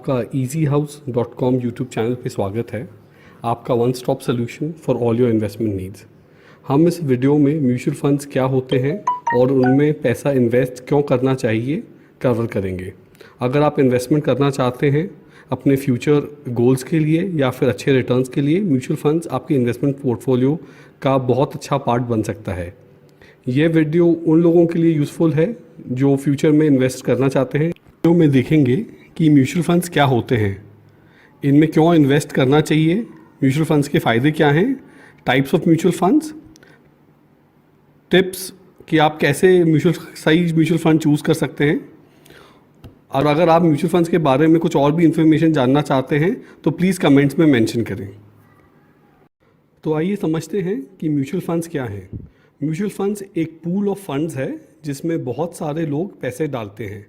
आपका easyhouse.com YouTube channel पे स्वागत है। आपका one stop solution for all your investment needs. हम इस वीडियो में म्यूचुअल फंड्स क्या होते हैं और उनमें पैसा इन्वेस्ट क्यों करना चाहिए कवर करेंगे। अगर आप इन्वेस्टमेंट करना चाहते हैं अपने फ्यूचर गोल्स के लिए या फिर अच्छे रिटर्न्स के लिए, म्यूचुअल फंड्स आपके इन्वेस्टमेंट पोर्टफोलियो का बहुत अच्छा पार्ट बन सकता है। ये वीडियो उन लोगों के लिए यूज़फुल है जो फ्यूचर में इन्वेस्ट करना चाहते हैं। वीडियो में देखेंगे कि म्यूचुअल फंड्स क्या होते हैं, इनमें क्यों इन्वेस्ट करना चाहिए, म्यूचुअल फंड्स के फ़ायदे क्या हैं, types of mutual funds, tips कि आप कैसे सही म्यूचुअल फंड चूज़ कर सकते हैं। और अगर आप म्यूचुअल फंड्स के बारे में कुछ और भी इन्फॉर्मेशन जानना चाहते हैं तो प्लीज़ कमेंट्स में मेंशन करें। तो आइए समझते हैं कि म्यूचुअल फंड्स क्या हैं। म्यूचुअल फंड्स एक पूल ऑफ फंड्स है जिसमें बहुत सारे लोग पैसे डालते हैं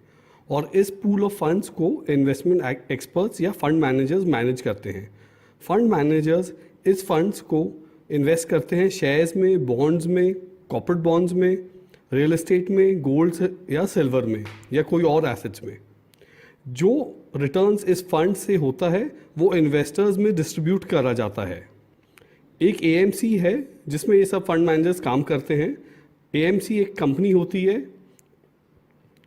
और इस पूल ऑफ फंड्स को इन्वेस्टमेंट एक्सपर्ट्स या फंड मैनेजर्स मैनेज करते हैं। फंड मैनेजर्स इस फंड्स को इन्वेस्ट करते हैं शेयर्स में, बॉन्ड्स में, कॉर्पोरेट बॉन्ड्स में, रियल एस्टेट में, गोल्ड या सिल्वर में या कोई और एसेट्स में। जो रिटर्न्स इस फंड से होता है वो इन्वेस्टर्स में डिस्ट्रीब्यूट करा जाता है। एक एएमसी है जिसमें ये सब फंड मैनेजर्स काम करते हैं। एएमसी एक कंपनी होती है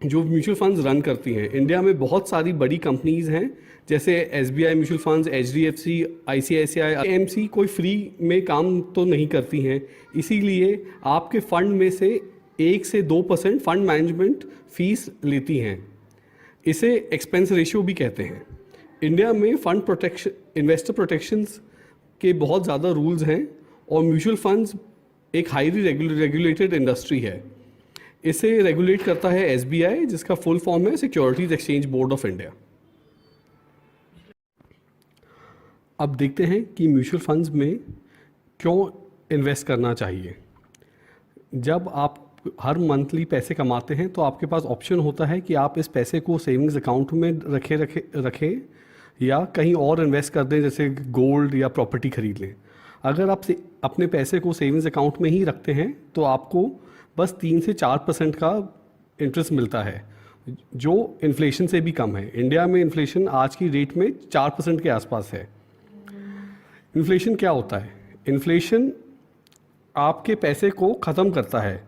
जो म्यूचुअल फंड्स रन करती हैं। इंडिया में बहुत सारी बड़ी कंपनीज़ हैं जैसे SBI mutual funds, HDFC, ICICI. AMC कोई फ्री में काम तो नहीं करती हैं, इसीलिए आपके फंड में से 1 से 2% फंड मैनेजमेंट फीस लेती हैं। इसे एक्सपेंस रेशियो भी कहते हैं। इंडिया में फंड प्रोटेक्शन, इन्वेस्टर प्रोटेक्शंस के बहुत ज़्यादा रूल्स हैं और म्यूचुअल फंड्स एक हाईली रेगुलेटेड इंडस्ट्री है। इसे रेगुलेट करता है एसबीआई, जिसका फुल फॉर्म है securities exchange board of India. अब देखते हैं कि म्यूचुअल फंड्स में क्यों इन्वेस्ट करना चाहिए। जब आप हर मंथली पैसे कमाते हैं तो आपके पास ऑप्शन होता है कि आप इस पैसे को सेविंग्स अकाउंट में रखें या कहीं और इन्वेस्ट कर दें, जैसे गोल्ड या प्रॉपर्टी खरीद लें। अगर आप अपने पैसे को सेविंग्स अकाउंट में ही रखते हैं तो आपको बस 3 से 4% का इंटरेस्ट मिलता है, जो इन्फ्लेशन से भी कम है। इंडिया में इन्फ्लेशन आज की डेट में 4% के आसपास है। इन्फ्लेशन क्या होता है? इन्फ्लेशन आपके पैसे को ख़त्म करता है।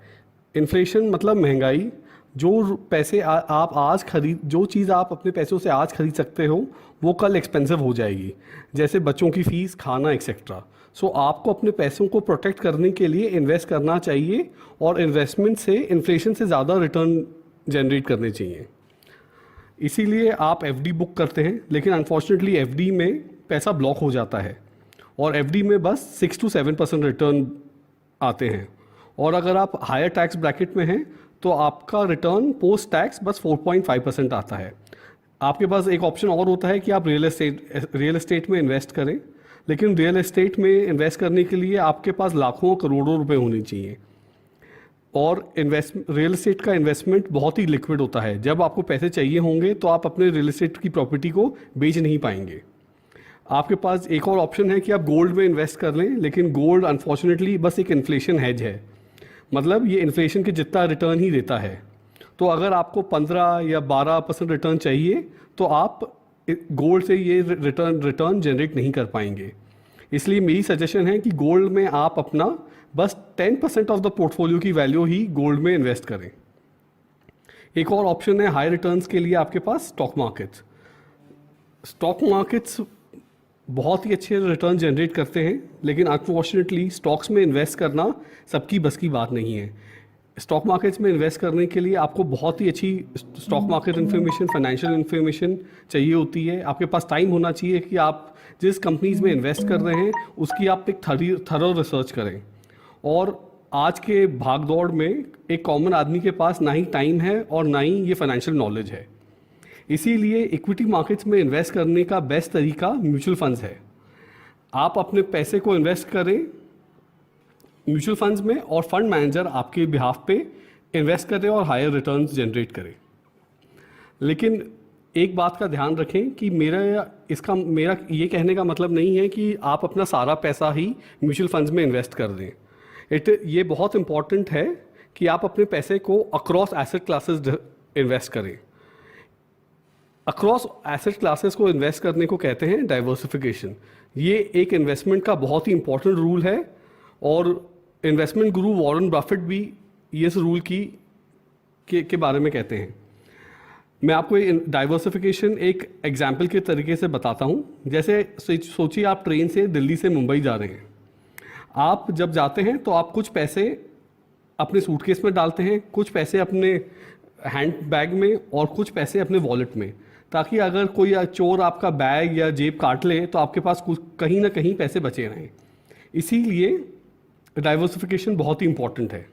इन्फ्लेशन मतलब महंगाई। जो पैसे जो चीज़ आप अपने पैसों से आज खरीद सकते हो वो कल एक्सपेंसिव हो जाएगी, जैसे बच्चों की फ़ीस, खाना एक्सेट्रा। सो आपको अपने पैसों को प्रोटेक्ट करने के लिए इन्वेस्ट करना चाहिए और इन्वेस्टमेंट से इन्फ्लेशन से ज़्यादा रिटर्न जनरेट करने चाहिए। इसीलिए आप एफडी बुक करते हैं, लेकिन अनफॉर्चुनेटली एफडी में पैसा ब्लॉक हो जाता है और एफडी में बस 6 to 7% रिटर्न आते हैं। और अगर आप हायर टैक्स ब्रैकेट में हैं तो आपका रिटर्न पोस्ट टैक्स बस 4.5% आता है। आपके पास एक ऑप्शन और होता है कि आप रियल एस्टेट में इन्वेस्ट करें, लेकिन रियल एस्टेट में इन्वेस्ट करने के लिए आपके पास लाखों करोड़ों रुपए होने चाहिए। और रियल एस्टेट का इन्वेस्टमेंट बहुत ही लिक्विड होता है। जब आपको पैसे चाहिए होंगे तो आप अपने रियल एस्टेट की प्रॉपर्टी को बेच नहीं पाएंगे। आपके पास एक और ऑप्शन है कि आप गोल्ड में इन्वेस्ट कर लें, लेकिन गोल्ड अनफॉर्चुनेटली बस एक इन्फ्लेशन हेज है, मतलब ये इन्फ्लेशन के जितना रिटर्न ही देता है। तो अगर आपको 15 या 12% रिटर्न चाहिए तो आप गोल्ड से ये रिटर्न जनरेट नहीं कर पाएंगे। इसलिए मेरी सजेशन है कि गोल्ड में आप अपना बस 10% ऑफ द पोर्टफोलियो की वैल्यू ही गोल्ड में इन्वेस्ट करें। एक और ऑप्शन है हाई रिटर्न्स के लिए आपके पास स्टॉक मार्केट्स। स्टॉक मार्केट्स बहुत ही अच्छे रिटर्न जनरेट करते हैं, लेकिन अनफॉर्चुनेटली स्टॉक्स में इन्वेस्ट करना सबकी बस की बात नहीं है। स्टॉक मार्केट्स में इन्वेस्ट करने के लिए आपको बहुत ही अच्छी stock market information, financial information चाहिए होती है। आपके पास टाइम होना चाहिए कि आप जिस कंपनीज में इन्वेस्ट कर रहे हैं उसकी आप एक थरो रिसर्च करें। और आज के भाग दौड़ में एक कॉमन आदमी के पास ना ही टाइम है और ना ही ये फाइनेंशियल नॉलेज है। इसीलिए इक्विटी मार्केट्स में इन्वेस्ट करने का बेस्ट तरीका म्यूचुअल फंड्स है। आप अपने पैसे को इन्वेस्ट करें म्यूचुअल फंड्स में और फंड मैनेजर आपके बिहाफ पे इन्वेस्ट करें और हायर रिटर्न्स जनरेट करें। लेकिन एक बात का ध्यान रखें कि मेरा ये कहने का मतलब नहीं है कि आप अपना सारा पैसा ही म्यूचुअल फंड्स में इन्वेस्ट कर दें। ये बहुत इंपॉर्टेंट है कि आप अपने पैसे को अक्रॉस एसेट क्लासेस इन्वेस्ट करें। अक्रॉस एसेट क्लासेस को इन्वेस्ट करने को कहते हैं डाइवर्सिफिकेशन। ये एक इन्वेस्टमेंट का बहुत ही इंपॉर्टेंट रूल है और इन्वेस्टमेंट गुरु वॉरेन बफेट भी इस रूल के बारे में कहते हैं। मैं आपको डाइवर्सिफिकेशन एक एग्जाम्पल के तरीके से बताता हूँ। जैसे सोचिए आप ट्रेन से दिल्ली से मुंबई जा रहे हैं। आप जब जाते हैं तो आप कुछ पैसे अपने सूटकेस में डालते हैं, कुछ पैसे अपने हैंड बैग में और कुछ पैसे अपने वॉलेट में, ताकि अगर कोई चोर आपका बैग या जेब काट ले तो आपके पास कुछ कहीं ना कहीं पैसे बचे रहें। इसीलिए डाइवर्सिफिकेशन बहुत ही इंपॉर्टेंट है।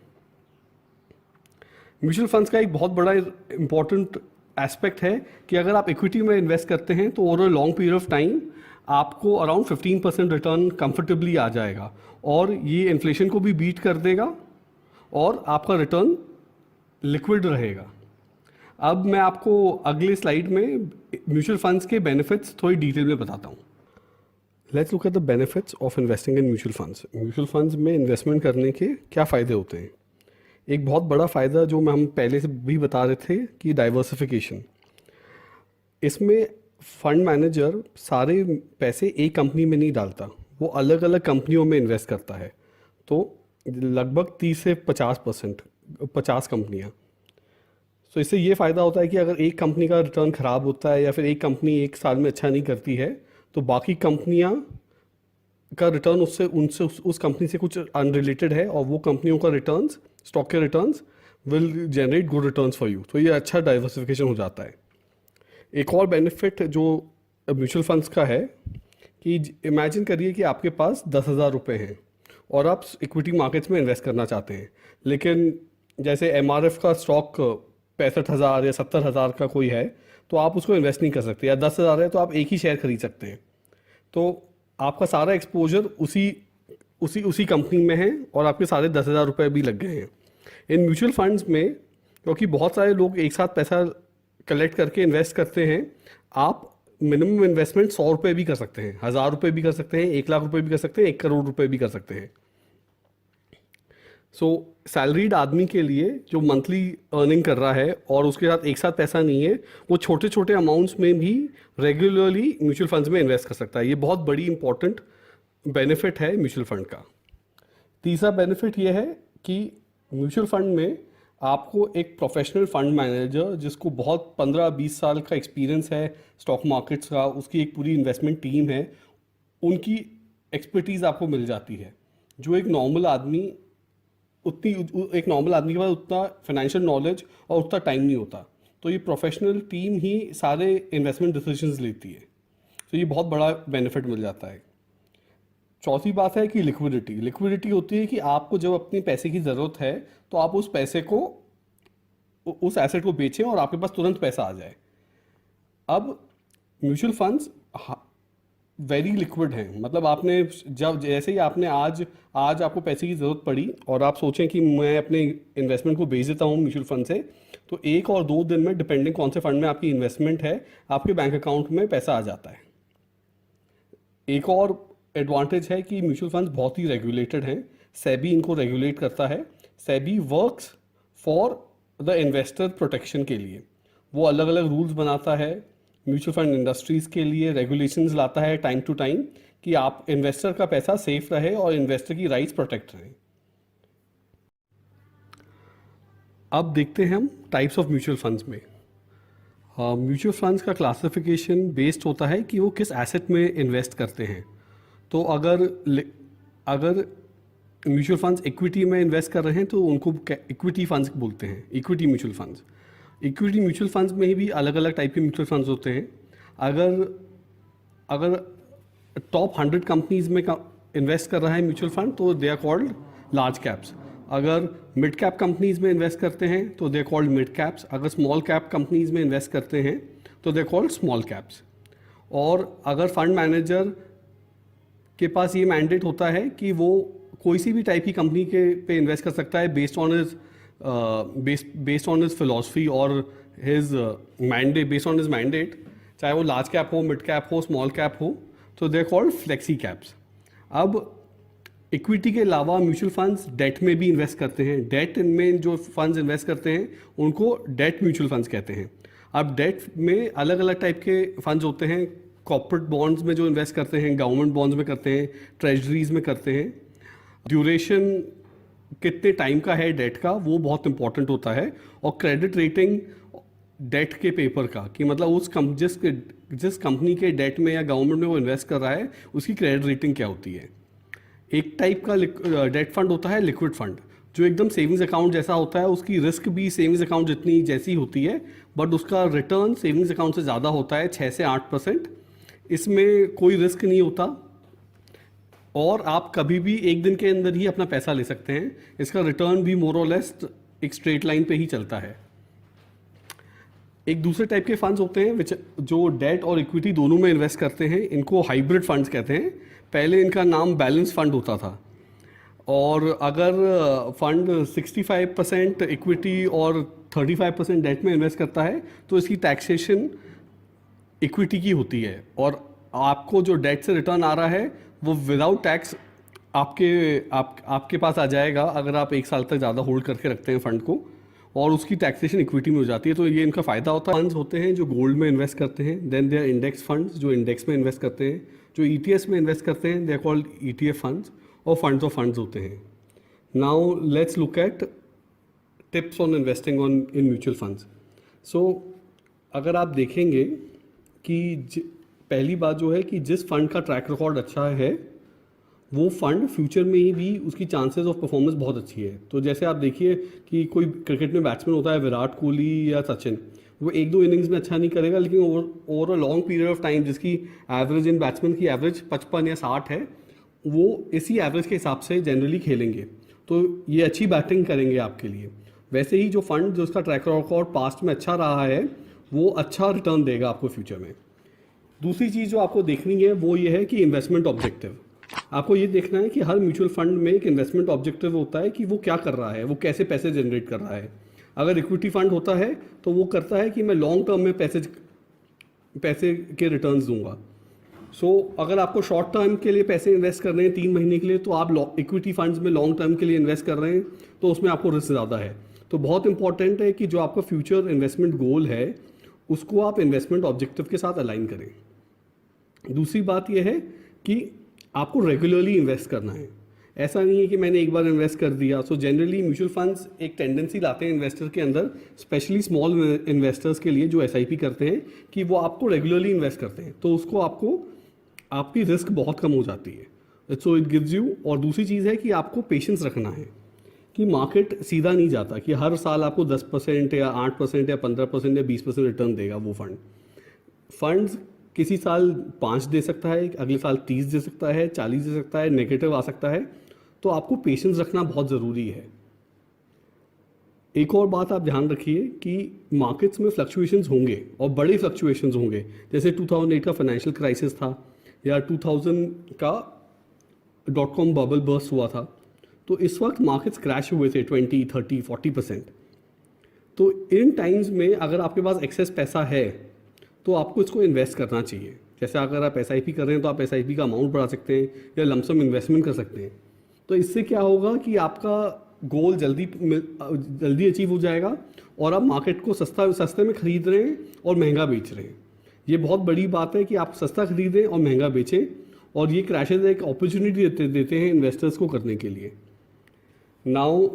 म्यूचुअल फंड्स का एक बहुत बड़ा इंपॉर्टेंट एस्पेक्ट है कि अगर आप इक्विटी में इन्वेस्ट करते हैं तो over a long period of time आपको अराउंड 15% रिटर्न कंफर्टेबली आ जाएगा और ये इन्फ्लेशन को भी बीट कर देगा और आपका रिटर्न लिक्विड रहेगा। अब मैं आपको अगले स्लाइड में म्यूचुअल फंड्स के बेनिफिट्स थोड़ी डिटेल में बताता हूँ। Let's look at the benefits of investing in mutual funds. Mutual funds में इन्वेस्टमेंट करने के क्या फ़ायदे होते हैं। एक बहुत बड़ा फ़ायदा जो हम पहले से भी बता रहे थे कि डाइवर्सिफिकेशन। इसमें फंड मैनेजर सारे पैसे एक कंपनी में नहीं डालता, वो अलग अलग कंपनियों में इन्वेस्ट करता है। तो लगभग 30 से 50 कंपनियाँ। तो इससे ये फ़ायदा होता है कि अगर एक कंपनी का रिटर्न ख़राब होता है या फिर एक कंपनी एक साल में अच्छा नहीं करती है तो बाकी कंपनियां का रिटर्न उनसे उस कंपनी से कुछ अनरिलेटेड है और वो कंपनियों का रिटर्न्स, स्टॉक के returns will generate good returns for you. तो ये अच्छा डाइवर्सिफिकेशन हो जाता है। एक और बेनिफिट जो म्यूचुअल फंड्स का है कि इमेजिन करिए कि आपके पास 10,000 रुपये हैं और आप इक्विटी मार्केट्स में इन्वेस्ट करना चाहते हैं, लेकिन जैसे MRF का स्टॉक 65,000 या 70,000 का कोई है तो आप उसको इन्वेस्ट नहीं कर सकते, या 10,000 है तो आप एक ही शेयर खरीद सकते हैं। तो आपका सारा एक्सपोजर उसी कंपनी में है और आपके सारे 10,000 रुपये भी लग गए हैं। इन म्यूचुअल फंड्स में क्योंकि बहुत सारे लोग एक साथ पैसा कलेक्ट करके इन्वेस्ट करते हैं, आप मिनिमम इन्वेस्टमेंट 100 रुपये भी कर सकते हैं, 1,000 रुपये भी कर सकते हैं, 1 लाख रुपये भी कर सकते हैं, 1 करोड़ रुपये भी कर सकते हैं। सो सैलरीड आदमी के लिए जो मंथली अर्निंग कर रहा है और उसके साथ एक साथ पैसा नहीं है, वो छोटे छोटे अमाउंट्स में भी रेगुलरली म्यूचुअल फंड्स में इन्वेस्ट कर सकता है। ये बहुत बड़ी इंपॉर्टेंट बेनिफिट है म्यूचुअल फंड का। तीसरा बेनिफिट ये है कि म्यूचुअल फंड में आपको एक प्रोफेशनल फंड मैनेजर जिसको बहुत 15-20 साल का एक्सपीरियंस है स्टॉक मार्केट्स का, उसकी एक पूरी इन्वेस्टमेंट टीम है, उनकी एक्सपर्टीज़ आपको मिल जाती है जो एक नॉर्मल आदमी के पास उतना फाइनेंशियल नॉलेज और उतना टाइम नहीं होता। तो ये प्रोफेशनल टीम ही सारे इन्वेस्टमेंट डिसीजंस लेती है। तो ये बहुत बड़ा बेनिफिट मिल जाता है। चौथी बात है कि लिक्विडिटी होती है कि आपको जब अपने पैसे की ज़रूरत है तो आप उस पैसे को, उस एसेट को बेचें और आपके पास तुरंत पैसा आ जाए। अब म्यूचुअल फंड्स वेरी लिक्विड हैं, मतलब आपने जब जैसे ही आपने आज आपको पैसे की ज़रूरत पड़ी और आप सोचें कि मैं अपने इन्वेस्टमेंट को बेच देता हूँ म्यूचुअल फंड से, तो 1 और 2 दिन में डिपेंडिंग कौन से फंड में आपकी इन्वेस्टमेंट है, आपके बैंक अकाउंट में पैसा आ जाता है। एक और एडवांटेज है कि म्यूचुअल फंड्स बहुत ही रेगुलेटेड हैं। सेबी इनको रेगुलेट करता है। SEBI works for the investor protection के लिए, वो अलग अलग रूल्स बनाता है म्यूचुअल फंड इंडस्ट्रीज़ के लिए, रेगुलेशंस लाता है टाइम टू टाइम कि आप इन्वेस्टर का पैसा सेफ रहे और इन्वेस्टर की राइट्स प्रोटेक्ट रहें। अब देखते हैं हम टाइप्स ऑफ म्यूचुअल फंड्स में। म्यूचुअल फंड्स का क्लासिफिकेशन बेस्ड होता है कि वो किस एसेट में इन्वेस्ट करते हैं। तो अगर म्यूचुअल फंड्स इक्विटी में इन्वेस्ट कर रहे हैं तो उनको इक्विटी फंड्स बोलते हैं, equity mutual funds. Equity mutual funds में भी अलग अलग टाइप के म्यूचुअल फंड्स होते हैं। अगर टॉप 100 कंपनीज में इन्वेस्ट कर रहा है म्यूचुअल फंड तो they are called large caps. अगर मिड कैप कंपनीज में इन्वेस्ट करते हैं तो they are called mid caps. अगर स्मॉल कैप कंपनीज में इन्वेस्ट करते हैं तो they are called small caps. और अगर फंड मैनेजर के पास ये मैंडेट होता है कि वो कोई सी भी टाइप की कंपनी पे इन्वेस्ट कर सकता है बेस्ड ऑन हिज फिलॉसफी और हिज मैंडेट, चाहे वो लार्ज कैप हो, मिड कैप हो, स्मॉल कैप हो, तो they are called flexi caps. अब इक्विटी के अलावा म्यूचुअल फंड्स डेट में भी इन्वेस्ट करते हैं। डेट में जो फंड्स इन्वेस्ट करते हैं उनको डेट म्यूचुअल फंड्स कहते हैं। अब डेट में अलग अलग टाइप के फंड्स होते हैं, कॉर्पोरेट बॉन्ड्स में जो इन्वेस्ट करते हैं, गवर्नमेंट बॉन्ड्स में करते हैं, ट्रेजरीज में करते हैं। ड्यूरेशन कितने टाइम का है डेट का, वो बहुत इंपॉर्टेंट होता है। और क्रेडिट रेटिंग डेट के पेपर का, कि मतलब जिस कंपनी के डेट में या गवर्नमेंट में वो इन्वेस्ट कर रहा है उसकी क्रेडिट रेटिंग क्या होती है। एक टाइप का डेट फंड होता है लिक्विड फंड, जो एकदम सेविंग्स अकाउंट जैसा होता है, उसकी रिस्क भी सेविंग्स अकाउंट जितनी जैसी होती है, बट उसका रिटर्न सेविंग्स अकाउंट से ज़्यादा होता है, 6 से 8%। इसमें कोई रिस्क नहीं होता और आप कभी भी एक दिन के अंदर ही अपना पैसा ले सकते हैं। इसका रिटर्न भी मोर और लेस एक स्ट्रेट लाइन पे ही चलता है। एक दूसरे टाइप के फंड्स होते हैं जो डेट और इक्विटी दोनों में इन्वेस्ट करते हैं, इनको हाइब्रिड फंड्स कहते हैं। पहले इनका नाम बैलेंस फंड होता था, और अगर फंड 65% इक्विटी और 35% डेट में इन्वेस्ट करता है तो इसकी टैक्सेशन इक्विटी की होती है, और आपको जो डेट से रिटर्न आ रहा है वो विदाउट टैक्स आपके पास आ जाएगा अगर आप 1 साल तक ज़्यादा होल्ड करके रखते हैं फंड को, और उसकी टैक्सेशन इक्विटी में हो जाती है। तो ये इनका फ़ायदा होता है। फंड्स होते हैं जो गोल्ड में इन्वेस्ट करते हैं, then they are index funds जो इंडेक्स में इन्वेस्ट करते हैं, जो ETFs में इन्वेस्ट करते हैं they are called ETF funds, और फंड्स ऑफ फंड्स होते हैं। Now let's look at tips on investing in mutual funds. So अगर आप देखेंगे कि पहली बात जो है कि जिस फंड का ट्रैक रिकॉर्ड अच्छा है वो फंड फ्यूचर में ही भी उसकी चांसेस ऑफ परफॉर्मेंस बहुत अच्छी है। तो जैसे आप देखिए कि कोई क्रिकेट में बैट्समैन होता है विराट कोहली या सचिन, वो 1-2 इनिंग्स में अच्छा नहीं करेगा, लेकिन over a long period of time जिसकी एवरेज इन बैट्समैन की एवरेज 55 या 60 है, वो इसी एवरेज के हिसाब से जनरली खेलेंगे, तो ये अच्छी बैटिंग करेंगे आपके लिए। वैसे ही जो फंड जो उसका ट्रैक रिकॉर्ड पास्ट में अच्छा रहा है वो अच्छा रिटर्न देगा आपको फ्यूचर में। दूसरी चीज़ जो आपको देखनी है वो ये है कि इन्वेस्टमेंट ऑब्जेक्टिव। आपको ये देखना है कि हर म्यूचुअल फंड में एक इन्वेस्टमेंट ऑब्जेक्टिव होता है कि वो क्या कर रहा है, वो कैसे पैसे जनरेट कर रहा है। अगर इक्विटी फंड होता है तो वो करता है कि मैं लॉन्ग टर्म में पैसे के रिटर्न्स दूंगा। अगर आपको शॉर्ट टर्म के लिए पैसे इन्वेस्ट कर रहे हैं 3 महीने के लिए, तो आप इक्विटी फंड्स में लॉन्ग टर्म के लिए इन्वेस्ट कर रहे हैं, तो उसमें आपको रिस्क ज़्यादा है। तो बहुत इंपॉर्टेंट है कि जो आपका फ्यूचर इन्वेस्टमेंट गोल है उसको आप इन्वेस्टमेंट ऑब्जेक्टिव के साथ अलाइन करें। दूसरी बात यह है कि आपको रेगुलरली इन्वेस्ट करना है। ऐसा नहीं है कि मैंने एक बार इन्वेस्ट कर दिया। जनरली म्यूचुअल फंड्स एक टेंडेंसी लाते हैं इन्वेस्टर के अंदर, स्पेशली स्मॉल इन्वेस्टर्स के लिए जो SIP करते हैं, कि वो आपको रेगुलरली इन्वेस्ट करते हैं, तो उसको आपकी रिस्क बहुत कम हो जाती है। So it gives you. और दूसरी चीज़ है कि आपको पेशेंस रखना है, कि मार्केट सीधा नहीं जाता कि हर साल आपको 10% या 8% या 15% या 20% रिटर्न देगा वो फंड्स किसी साल 5 दे सकता है, अगले साल 30 दे सकता है, 40 दे सकता है, नेगेटिव आ सकता है। तो आपको पेशेंस रखना बहुत ज़रूरी है। एक और बात आप ध्यान रखिए कि मार्केट्स में फ्लक्चुएशंस होंगे और बड़े फ्लक्चुएशंस होंगे, जैसे 2008 का फाइनेंशियल क्राइसिस था या 2000 का .com बबल बर्स्ट हुआ था। तो इस वक्त मार्केट्स क्रैश हुए थे 20, 30, 40%। तो इन टाइम्स में अगर आपके पास एक्सेस पैसा है तो आपको इसको इन्वेस्ट करना चाहिए। जैसे अगर आप SIP कर रहे हैं तो आप SIP का अमाउंट बढ़ा सकते हैं या लमसम इन्वेस्टमेंट कर सकते हैं। तो इससे क्या होगा कि आपका गोल जल्दी अचीव हो जाएगा और आप मार्केट को सस्ते में खरीद रहे हैं और महंगा बेच रहे हैं। ये बहुत बड़ी बात है कि आप सस्ता खरीदें और महंगा बेचें, और ये क्रैशेज एक अपॉर्चुनिटी देते हैं इन्वेस्टर्स को करने के लिए। नाउ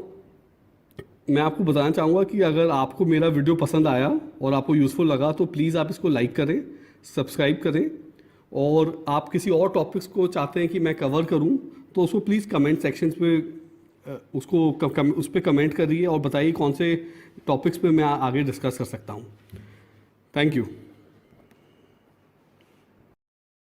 मैं आपको बताना चाहूँगा कि अगर आपको मेरा वीडियो पसंद आया और आपको यूज़फुल लगा तो प्लीज़ आप इसको लाइक करें, सब्सक्राइब करें, और आप किसी और टॉपिक्स को चाहते हैं कि मैं कवर करूं तो उसको प्लीज़ कमेंट सेक्शंस पे उस पर कमेंट करिए और बताइए कौन से टॉपिक्स पे मैं आगे डिस्कस कर सकता हूं। Thank you.